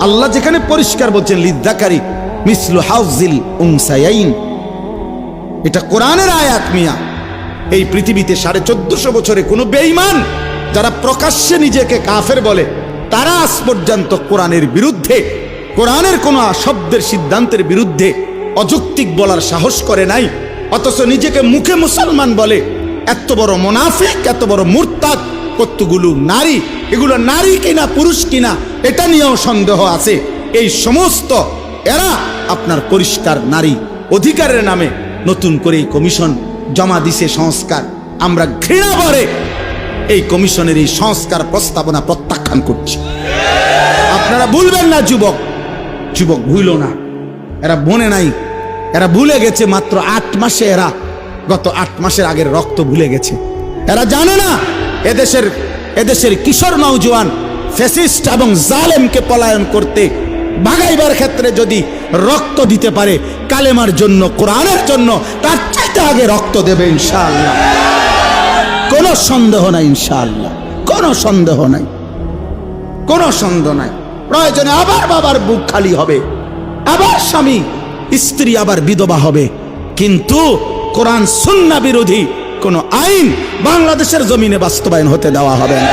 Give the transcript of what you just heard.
আল্লাহ যেখানে পরিষ্কার বলছেন লিদ্দাকারি মিসলু হাউজিল উনসায়াইন, এটা কোরআনের আয়াত মিয়া। এই পৃথিবীতে 1450 বছরে কোনো বেঈমান যারা প্রকাশ্যে নিজেকে কাফের বলে, তারা আজ পর্যন্ত কোরআনের বিরুদ্ধে, কোরআনের কোন শব্দের সিদ্ধান্তের বিরুদ্ধে অযৌক্তিক বলার সাহস করে নাই। অথচ নিজেকে মুখে মুসলমান বলে। এত বড় মুনাফিক, এত বড় মুরতাদ। কতগুলো নারী, এগুলো নারী কিনা পুরুষ কিনা এটা নিয়েও সন্দেহ আছে। এই সমস্ত এরা আপনার পরিষ্কার নারী অধিকারের নামে নতুন করে এই কমিশন জমা দিছে সংস্কার। আমরা ঘৃণা করে এই কমিশনের এই সংস্কার প্রস্তাবনা প্রত্যাখ্যান করছি। আপনারা ভুলবেন না, যুবক যুবক ভুল না। এরা বনে নাই, এরা ভুলে গেছে মাত্র 8 মাসে, এরা গত 8 মাসের আগের রক্ত ভুলে গেছে। এরা জানে না এদেশের কিশোর নওজোয়ান ফ্যাসিস্ট এবং জালেমকে পলায়ন করতে ভাগাইবার ক্ষেত্রে যদি রক্ত দিতে পারে কালেমার জন্য, কোরআনের জন্য, তার চাইতে আগে রক্ত দেবে ইনশাআল্লাহ। কোনো সন্দেহ নাই ইনশাআল্লাহ, কোনো সন্দেহ নাই, কোনো সন্দেহ নাই। প্রয়োজনে আবার বাবার বুক খালি হবে, আবার স্বামী স্ত্রী আবার বিধবা হবে, কিন্তু কোরআন সুন্নাহ বিরোধী কোন আইন বাংলাদেশের জমিনে বাস্তবায়ন হতে দেওয়া হবে না।